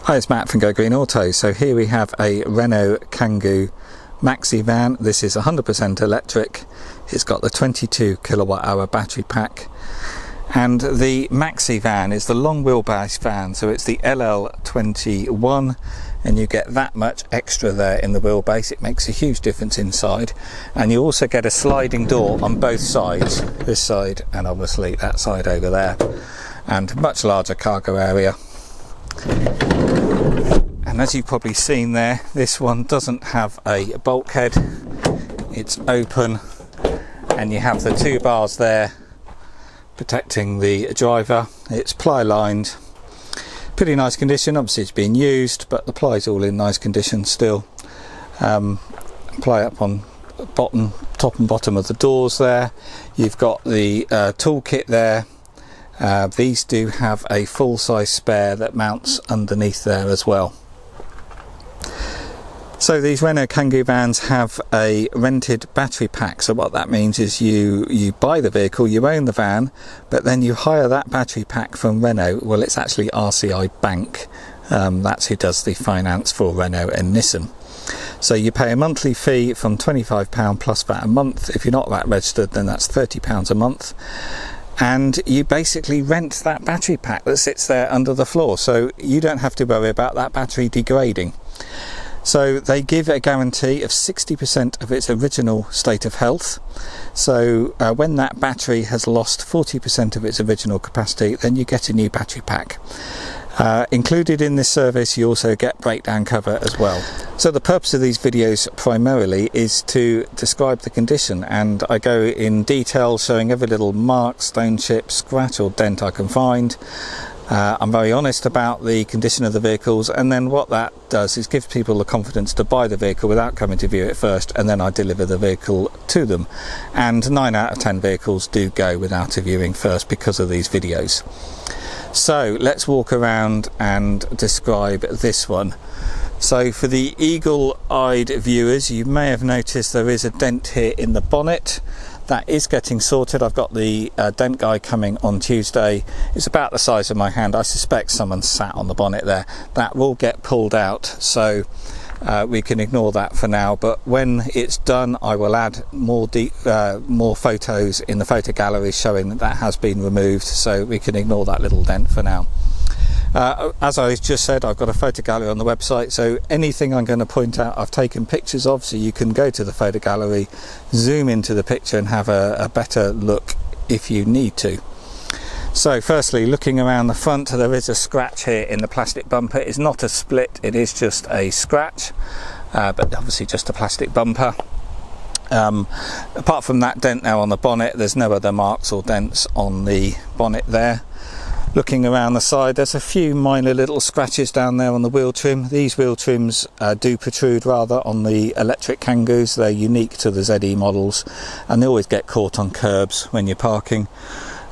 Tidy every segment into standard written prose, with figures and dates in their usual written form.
Hi, it's Matt from Go Green Auto. So here we have a Renault Kangoo Maxi van. This is 100% electric. It's got the 22 kilowatt hour battery pack. And the Maxi van is the long wheelbase van, so it's the LL21, and you get that much extra there in the wheelbase. It makes a huge difference inside, and you also get a sliding door on both sides, this side and obviously that side over there, and much larger cargo area. And as you've probably seen there, this one doesn't have a bulkhead. It's open, and you have the two bars there protecting the driver. It's ply lined, pretty nice condition. Obviously it's been used, but the ply's all in nice condition still. Ply up on bottom, top and bottom of the doors there. You've got the toolkit there. These do have a full-size spare that mounts underneath there as well. So these Renault Kangoo vans have a rented battery pack. So what that means is you buy the vehicle, you own the van, but then you hire that battery pack from Renault. Well, it's actually RCI Bank. That's who does the finance for Renault and Nissan. So you pay a monthly fee from £25 plus VAT a month. If you're not VAT registered, then that's £30 a month. And you basically rent that battery pack that sits there under the floor, so you don't have to worry about that battery degrading. So they give a guarantee of 60% of its original state of health. So when that battery has lost 40% of its original capacity, then you get a new battery pack. Included in this service, you also get breakdown cover as well. So the purpose of these videos primarily is to describe the condition, and I go in detail showing every little mark, stone chip, scratch or dent I can find. I'm very honest about the condition of the vehicles, and then what that does is gives people the confidence to buy the vehicle without coming to view it first, and then I deliver the vehicle to them. And 9 out of 10 vehicles do go without a viewing first because of these videos. So let's walk around and describe this one. So for the eagle-eyed viewers, you may have noticed there is a dent here in the bonnet. That is getting sorted. I've got the dent guy coming on Tuesday. It's about the size of my hand. I suspect someone sat on the bonnet there. That will get pulled out, so we can ignore that for now. But when it's done, I will add more photos in the photo gallery showing that has been removed, so we can ignore that little dent for now. As I just said, I've got a photo gallery on the website, so anything I'm going to point out I've taken pictures of, so you can go to the photo gallery, zoom into the picture and have a better look if you need to. So firstly, looking around the front, there is a scratch here in the plastic bumper. It's not a split, it is just a scratch, but obviously just a plastic bumper. Apart from that dent now on the bonnet, there's no other marks or dents on the bonnet there. Looking around the side, there's a few minor little scratches down there on the wheel trim. These wheel trims do protrude rather on the electric Kangoos. They're unique to the ZE models, and they always get caught on curbs when you're parking.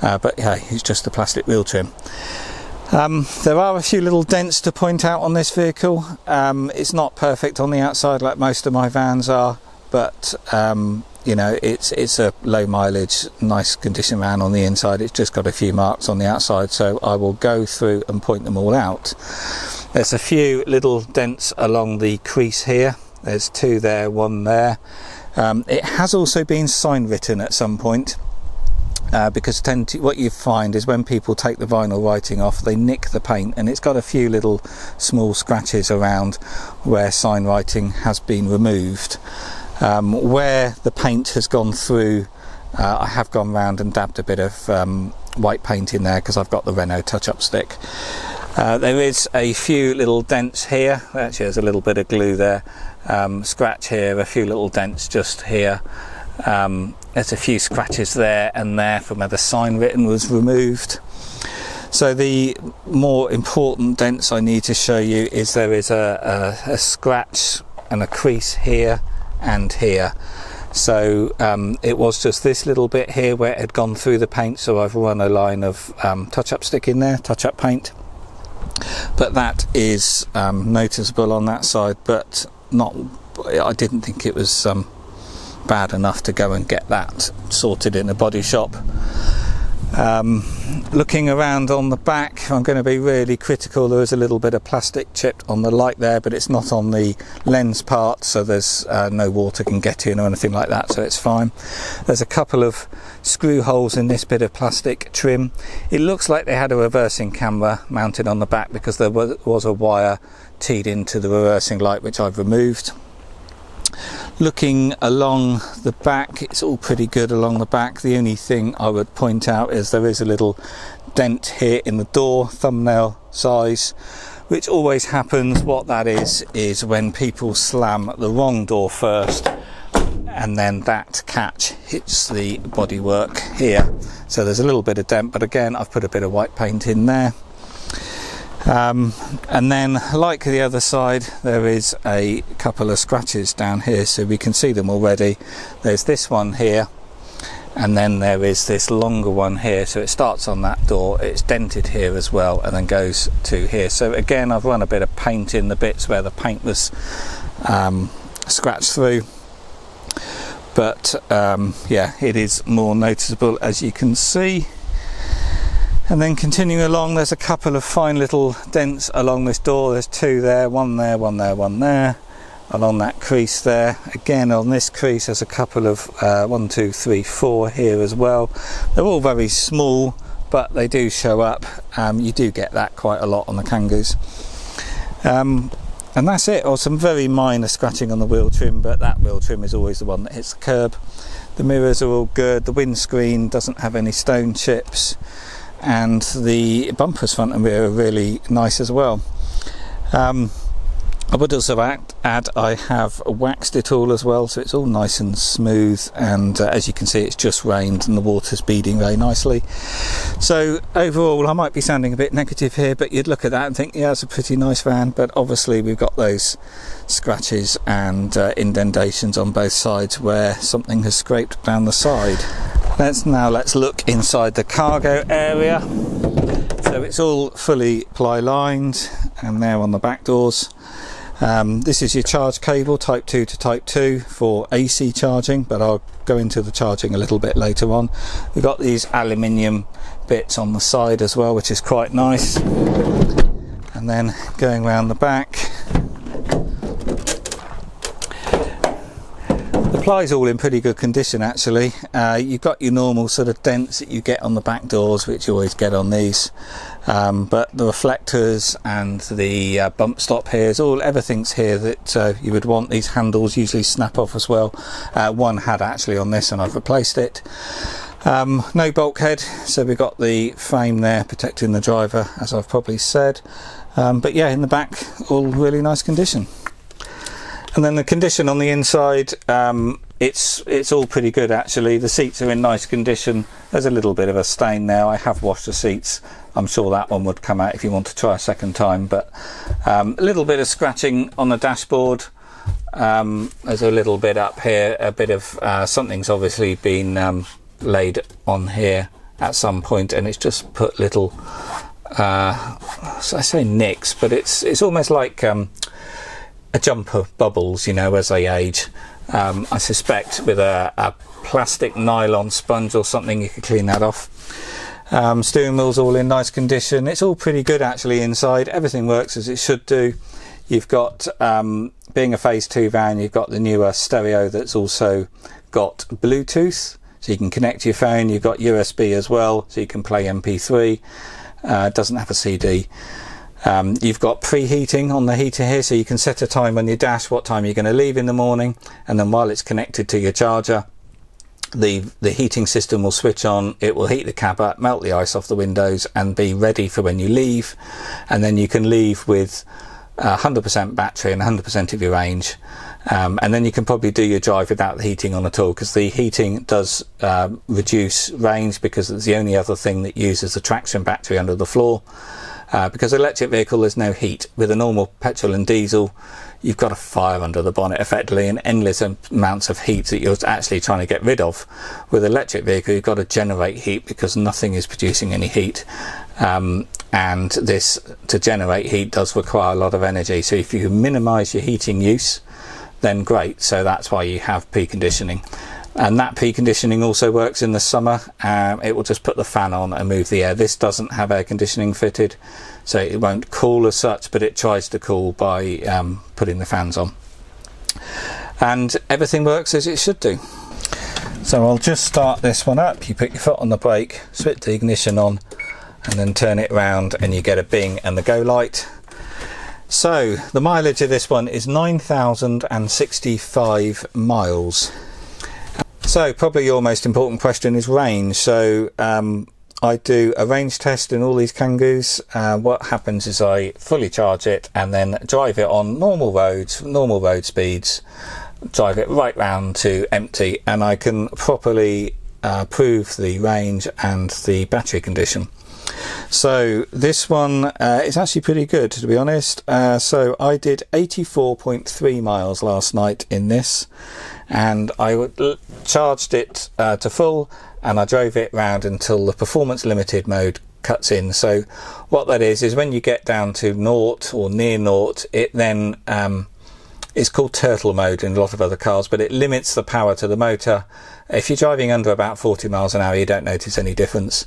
But yeah, it's just a plastic wheel trim. There are a few little dents to point out on this vehicle. It's not perfect on the outside like most of my vans are, but you know, it's a low mileage, nice condition van on the inside. It's just got a few marks on the outside, so I will go through and point them all out. There's a few little dents along the crease here. There's two there, one there. It has also been sign written at some point, because what you find is when people take the vinyl writing off, they nick the paint, and it's got a few little small scratches around where sign writing has been removed. Where the paint has gone through, I have gone round and dabbed a bit of white paint in there because I've got the Renault touch-up stick. There is a few little dents here. Actually, there's a little bit of glue there. Scratch here, a few little dents just here. There's a few scratches there and there from where the sign written was removed. So the more important dents I need to show you is there is a scratch and a crease here and here. So it was just this little bit here where it had gone through the paint, so I've run a line of touch-up stick in there, touch-up paint, but that is noticeable on that side, but not, I didn't think it was bad enough to go and get that sorted in a body shop. Looking around on the back, I'm going to be really critical. There is a little bit of plastic chipped on the light there, but it's not on the lens part, so there's no water can get in or anything like that, so it's fine. There's a couple of screw holes in this bit of plastic trim. It looks like they had a reversing camera mounted on the back because there was a wire teed into the reversing light, which I've removed. Looking along the back, it's all pretty good along the back. The only thing I would point out is there is a little dent here in the door, thumbnail size, which always happens. What that is when people slam the wrong door first, and then that catch hits the bodywork here. So there's a little bit of dent, but again, I've put a bit of white paint in there. And then, like the other side, there is a couple of scratches down here, so we can see them already. There's this one here, and then there is this longer one here, so it starts on that door, it's dented here as well, and then goes to here. So again, I've run a bit of paint in the bits where the paint was scratched through, but yeah, it is more noticeable, as you can see. And then continuing along, there's a couple of fine little dents along this door. There's two there, one there, one there, one there, along that crease there. Again, on this crease, there's a couple of 1, 2, 3, 4 here as well. They're all very small, but they do show up. You do get that quite a lot on the Kangoos. And that's it, or some very minor scratching on the wheel trim, but that wheel trim is always the one that hits the curb. The mirrors are all good. The windscreen doesn't have any stone chips. And the bumpers front and rear are really nice as well. I would also add I have waxed it all as well, so it's all nice and smooth, and as you can see, it's just rained and the water's beading very nicely. So overall, I might be sounding a bit negative here, but you'd look at that and think, yeah, it's a pretty nice van, but obviously we've got those scratches and indentations on both sides where something has scraped down the side. Let's look inside the cargo area. So it's all fully ply lined, and there on the back doors. This is your charge cable, type 2 to type 2 for AC charging, but I'll go into the charging a little bit later on. We've got these aluminium bits on the side as well, which is quite nice. And then going around the back, the ply's all in pretty good condition actually. You've got your normal sort of dents that you get on the back doors, which you always get on these, but the reflectors and the bump stop here is everything's here that you would want. These handles usually snap off as well. One had actually on this and I've replaced it. No bulkhead, so we've got the frame there protecting the driver, as I've probably said, but yeah, in the back all really nice condition. And then the condition on the inside, it's all pretty good actually. The seats are in nice condition. There's a little bit of a stain there. I have washed the seats. I'm sure that one would come out if you want to try a second time, but a little bit of scratching on the dashboard. There's a little bit up here, a bit of something's obviously been laid on here at some point, and it's just put little I say nicks, but it's almost like a jumper bubbles, you know, as they age. I suspect with a plastic nylon sponge or something you could clean that off. Steering wheel's all in nice condition. It's all pretty good actually inside. Everything works as it should do. You've got, being a phase 2 van, you've got the newer stereo that's also got Bluetooth, so you can connect to your phone. You've got USB as well, so you can play MP3. It doesn't have a CD. You've got preheating on the heater here, so you can set a time on your dash what time you're going to leave in the morning, and then while it's connected to your charger, the heating system will switch on. It will heat the cab up, melt the ice off the windows, and be ready for when you leave. And then you can leave with 100% battery and 100% of your range, and then you can probably do your drive without the heating on at all, because the heating does reduce range, because it's the only other thing that uses the traction battery under the floor. Because electric vehicle, there's no heat. With a normal petrol and diesel, you've got a fire under the bonnet effectively, and endless amounts of heat that you're actually trying to get rid of. With electric vehicle, you've got to generate heat because nothing is producing any heat, and this, to generate heat, does require a lot of energy. So if you minimise your heating use, then great. So that's why you have preconditioning. And that preconditioning also works in the summer. It will just put the fan on and move the air. This doesn't have air conditioning fitted, so it won't cool as such, but it tries to cool by putting the fans on. And everything works as it should do. So I'll just start this one up. You put your foot on the brake, switch the ignition on, and then turn it round and you get a bing and the go light. So the mileage of this one is 9,065 miles. So probably your most important question is range. So I do a range test in all these Kangoos. What happens is I fully charge it and then drive it on normal roads, normal road speeds, drive it right round to empty, and I can properly prove the range and the battery condition. So this one is actually pretty good, to be honest. So I did 84.3 miles last night in this, and I charged it to full, and I drove it round until the performance limited mode cuts in. So what that is when you get down to naught or near naught, it then it's called turtle mode in a lot of other cars, but it limits the power to the motor. If you're driving under about 40 miles an hour, you don't notice any difference.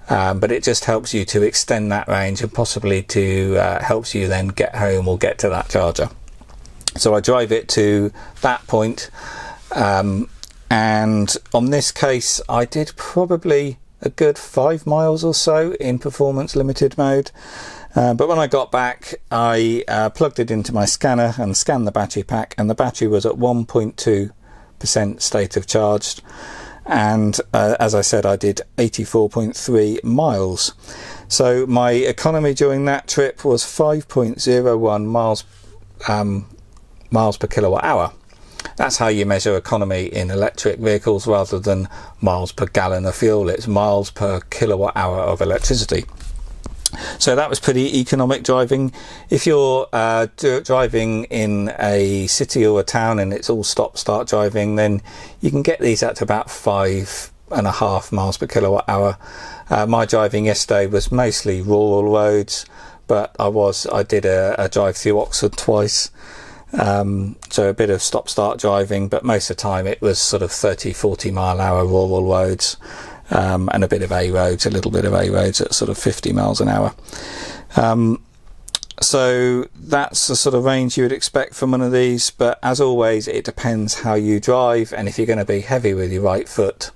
But it just helps you to extend that range, and possibly to helps you then get home or get to that charger. So I drive it to that point, and on this case I did probably a good 5 miles or so in performance limited mode. But when I got back, I plugged it into my scanner and scanned the battery pack, and the battery was at 1.2% state of charge. And as I said, I did 84.3 miles. So my economy during that trip was 5.01 miles per kilowatt hour. That's how you measure economy in electric vehicles, rather than miles per gallon of fuel. It's miles per kilowatt hour of electricity. So that was pretty economic driving. If you're driving in a city or a town and it's all stop-start driving, then you can get these at about 5.5 miles per kilowatt hour. My driving yesterday was mostly rural roads, but I did a drive through Oxford twice, so a bit of stop-start driving, but most of the time it was sort of 30-40 mile hour rural roads. And a bit of A roads, a little bit of A roads at sort of 50 miles an hour. So that's the sort of range you would expect from one of these, but as always it depends how you drive, and if you're going to be heavy with your right foot,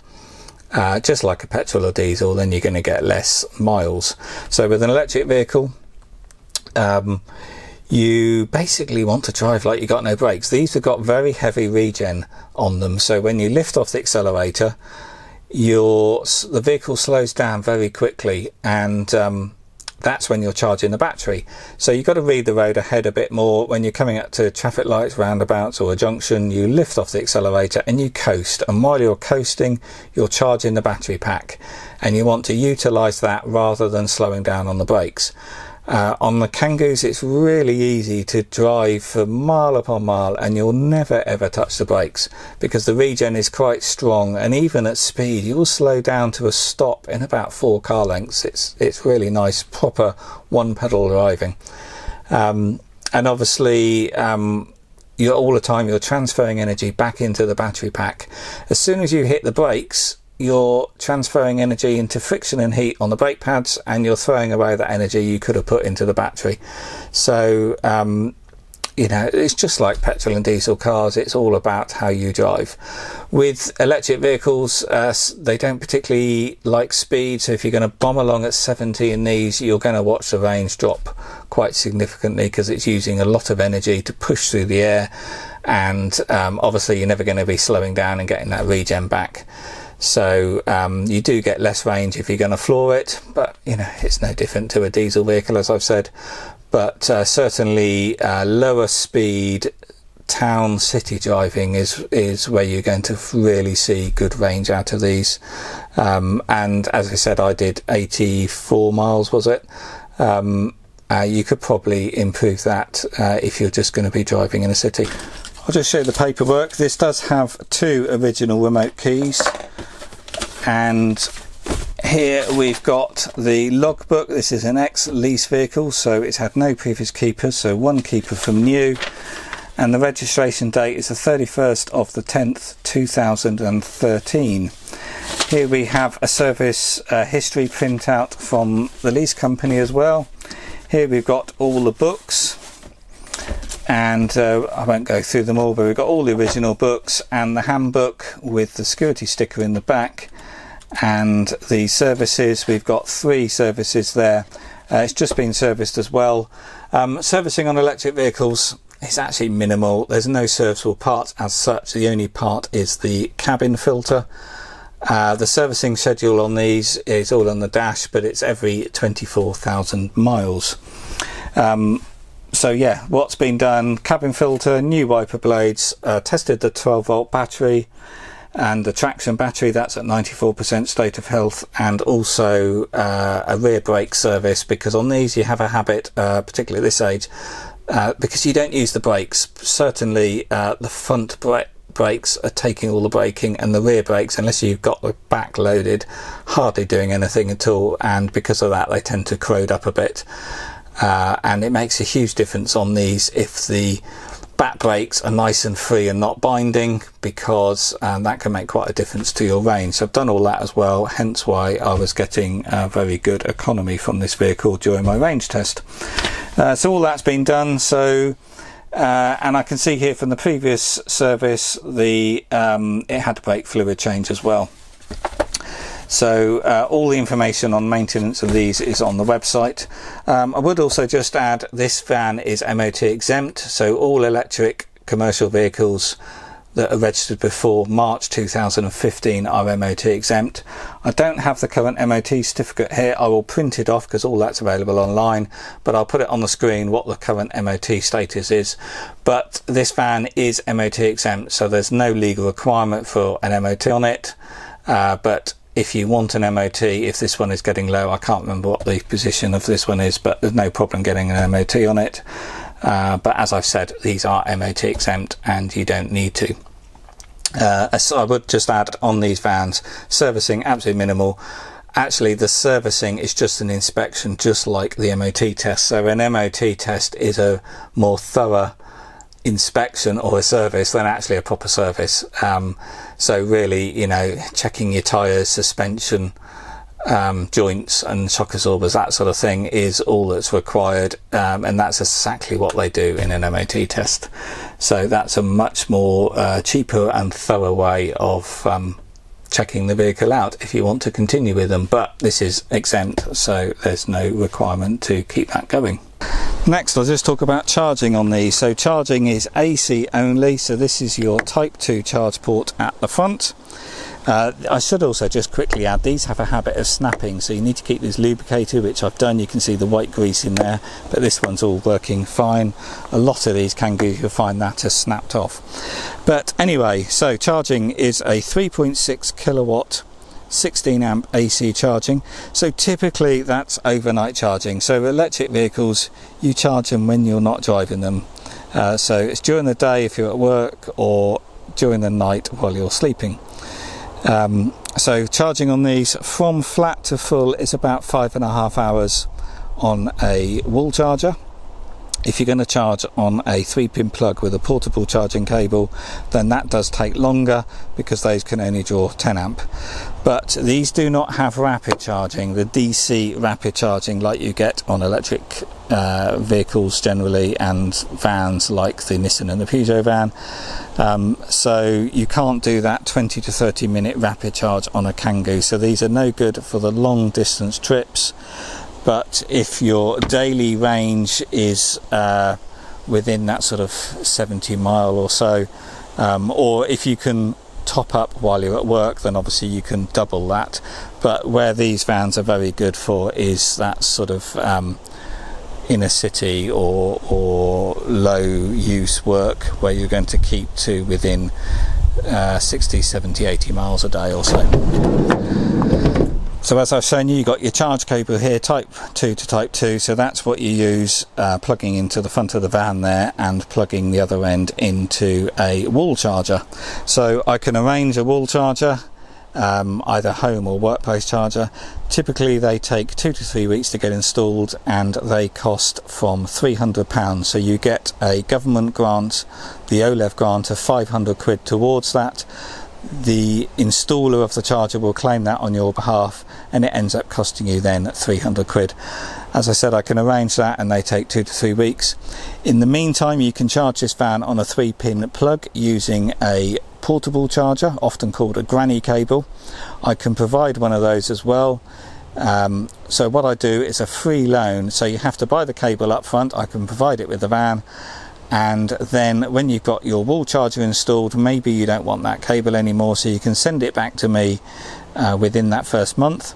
just like a petrol or diesel, then you're going to get less miles. So with an electric vehicle, you basically want to drive like you got no brakes. These have got very heavy regen on them, so when you lift off the accelerator, the vehicle slows down very quickly, and that's when you're charging the battery. So you've got to read the road ahead a bit more. When you're coming up to traffic lights, roundabouts or a junction, you lift off the accelerator and you coast, and while you're coasting you're charging the battery pack, and you want to utilize that rather than slowing down on the brakes. On the Kangoos it's really easy to drive for mile upon mile, and you'll never ever touch the brakes because the regen is quite strong, and even at speed you'll slow down to a stop in about 4 car lengths. It's really nice, proper one pedal driving. And obviously all the time you're transferring energy back into the battery pack. As soon as you hit the brakes, you're transferring energy into friction and heat on the brake pads, and you're throwing away that energy you could have put into the battery. So you know, it's just like petrol and diesel cars. It's all about how you drive. With electric vehicles, they don't particularly like speed, so if you're going to bomb along at 70 in these, you're going to watch the range drop quite significantly, because it's using a lot of energy to push through the air, and obviously you're never going to be slowing down and getting that regen back. So you do get less range if you're going to floor it, but you know, it's no different to a diesel vehicle, as I've said. But certainly lower speed town city driving is where you're going to really see good range out of these. And as I said, I did 84 miles, was it? You could probably improve that if you're just going to be driving in a city. I'll just show you the paperwork. This does have 2 original remote keys, and here we've got the logbook. This is an ex-lease vehicle, so it's had no previous keepers, so 1 keeper from new. and the registration date is the 31st of the 10th 2013. Here we have a service history printout from the lease company as well. Here we've got all the books, and I won't go through them all, but we've got all the original books and the handbook with the security sticker in the back, and the services. We've got 3 services there. It's just been serviced as well. Servicing on electric vehicles is actually minimal. There's no serviceable parts as such. The only part is the cabin filter. The servicing schedule on these is all on the dash, but it's every 24,000 miles. So yeah, what's been done: cabin filter, new wiper blades, tested the 12-volt battery and the traction battery, that's at 94% state of health, and also a rear brake service, because on these you have a habit, particularly at this age, because you don't use the brakes. Certainly the front brakes are taking all the braking, and the rear brakes, unless you've got the back loaded, hardly doing anything at all, and because of that they tend to corrode up a bit. And it makes a huge difference on these if the back brakes are nice and free and not binding, because that can make quite a difference to your range. So I've done all that as well, hence why I was getting very good economy from this vehicle during my range test. So all that's been done. So and I can see here from the previous service it had brake fluid change as well. So all the information on maintenance of these is on the website. I would also just add, this van is MOT exempt, so all electric commercial vehicles that are registered before March 2015 are MOT exempt. I don't have the current MOT certificate here. I will print it off because all that's available online, but I'll put it on the screen what the current MOT status is. But this van is MOT exempt, so there's no legal requirement for an MOT on it. But if you want an MOT, if this one is getting low, I can't remember what the position of this one is, but there's no problem getting an MOT on it. But as I've said, these are MOT exempt and you don't need to. So I would just add on these vans, servicing absolutely minimal. Actually, the servicing is just an inspection, just like the MOT test. So an MOT test is a more thorough inspection or a service than actually a proper service. So really, you know, checking your tyres, suspension, joints and shock absorbers, that sort of thing is all that's required, and that's exactly what they do in an MOT test. So that's a much more cheaper and thorough way of checking the vehicle out if you want to continue with them. But this is exempt, so there's no requirement to keep that going. Next, I'll just talk about charging on these. So charging is AC only, so this is your Type 2 charge port at the front. I should also just quickly add, these have a habit of snapping, so you need to keep these lubricated, which I've done. You can see the white grease in there, but this one's all working fine. A lot of these Kangoos, you'll find that has snapped off. But anyway, so charging is a 3.6 kilowatt 16 amp AC charging. So typically that's overnight charging. So electric vehicles, you charge them when you're not driving them. So it's during the day if you're at work, or during the night while you're sleeping. So charging on these from flat to full is about 5.5 hours on a wall charger. If you're going to charge on a 3-pin plug with a portable charging cable, then that does take longer because those can only draw 10 amp. But these do not have rapid charging, the DC rapid charging like you get on electric vehicles generally, and vans like the Nissan and the Peugeot van. So you can't do that 20 to 30 minute rapid charge on a Kangoo. So these are no good for the long distance trips. But if your daily range is within that sort of 70 mile or so, or if you can top up while you're at work, then obviously you can double that. But where these vans are very good for is that sort of inner city or low use work, where you're going to keep to within 60, 70, 80 miles a day or so. So as I've shown you, you've got your charge cable here, Type 2 to Type 2, so that's what you use, plugging into the front of the van there and plugging the other end into a wall charger. So I can arrange a wall charger either home or workplace charger. Typically they take 2 to 3 weeks to get installed, and they cost from £300. So you get a government grant, the OLEV grant of 500 quid towards that. The installer of the charger will claim that on your behalf, and it ends up costing you then 300 quid. As I said, I can arrange that, and they take 2 to 3 weeks. In the meantime, you can charge this van on a 3-pin plug using a portable charger, often called a granny cable. I can provide one of those as well. So what I do is a free loan, so you have to buy the cable up front. I can provide it with the van, and then when you've got your wall charger installed, maybe you don't want that cable anymore, so you can send it back to me within that first month,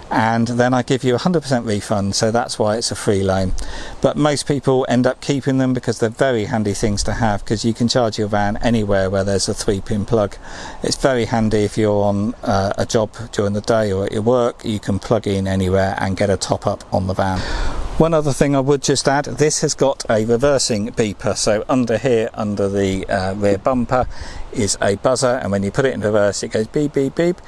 and then I give you 100% refund. So that's why it's a free loan. But most people end up keeping them because they're very handy things to have, because you can charge your van anywhere where there's a 3-pin plug. It's very handy if you're on a job during the day or at your work. You can plug in anywhere and get a top up on the van. One other thing I would just add, this has got a reversing beeper. So under here, under the rear bumper, is a buzzer, and when you put it in reverse, it goes beep beep beep.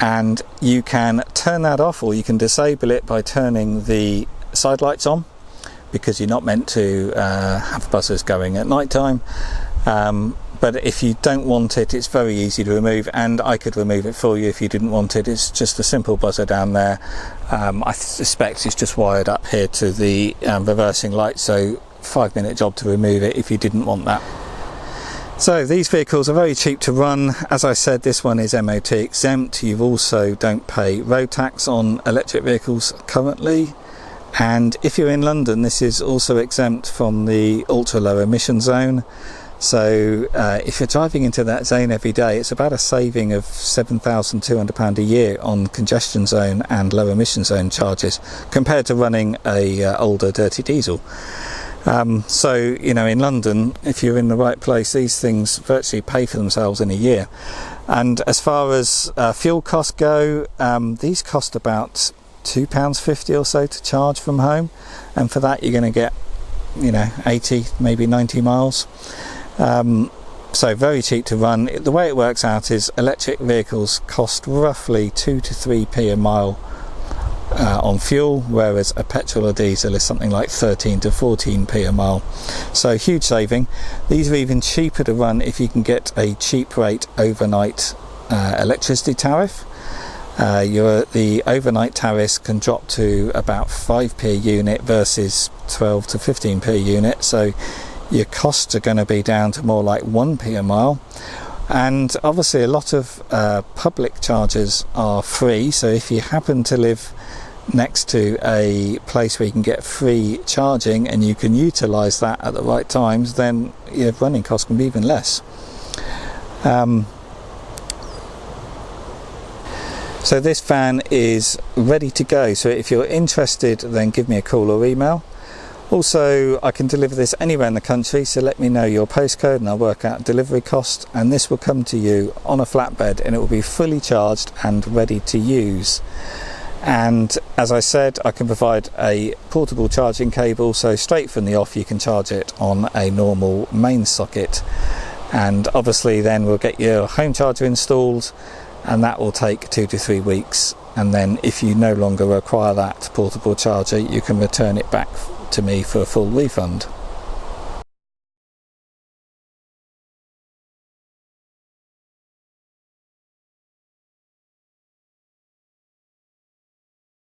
And you can turn that off, or you can disable it by turning the side lights on, because you're not meant to have buzzers going at night time. But if you don't want it, it's very easy to remove, and I could remove it for you if you didn't want it. It's just a simple buzzer down there. I suspect it's just wired up here to the reversing light, so 5-minute job to remove it if you didn't want that. So these vehicles are very cheap to run. As I said, this one is MOT exempt. You also don't pay road tax on electric vehicles currently. And if you're in London, this is also exempt from the ultra low emission zone. So if you're driving into that zone every day, it's about a saving of £7,200 a year on congestion zone and low emission zone charges, compared to running a older dirty diesel. So, you know, in London, if you're in the right place, these things virtually pay for themselves in a year. And as far as fuel costs go, these cost about £2.50 or so to charge from home, and for that you're going to get, you know, 80, maybe 90 miles. So very cheap to run. The way it works out is electric vehicles cost roughly 2 to 3p a mile on fuel, whereas a petrol or diesel is something like 13 to 14p a mile. So huge saving. These are even cheaper to run if you can get a cheap rate overnight electricity tariff. The overnight tariffs can drop to about 5p a unit versus 12 to 15p a unit, so your costs are going to be down to more like 1p a mile. And obviously a lot of public charges are free, so if you happen to live next to a place where you can get free charging and you can utilise that at the right times, then your running costs can be even less. So this van is ready to go, so if you're interested, then give me a call or email. Also, I can deliver this anywhere in the country, so let me know your postcode and I'll work out delivery cost, and this will come to you on a flatbed and it will be fully charged and ready to use. And as I said, I can provide a portable charging cable, so straight from the off you can charge it on a normal main socket. And obviously then we'll get your home charger installed, and that will take 2 to 3 weeks, and then if you no longer require that portable charger, you can return it back to me for a full refund.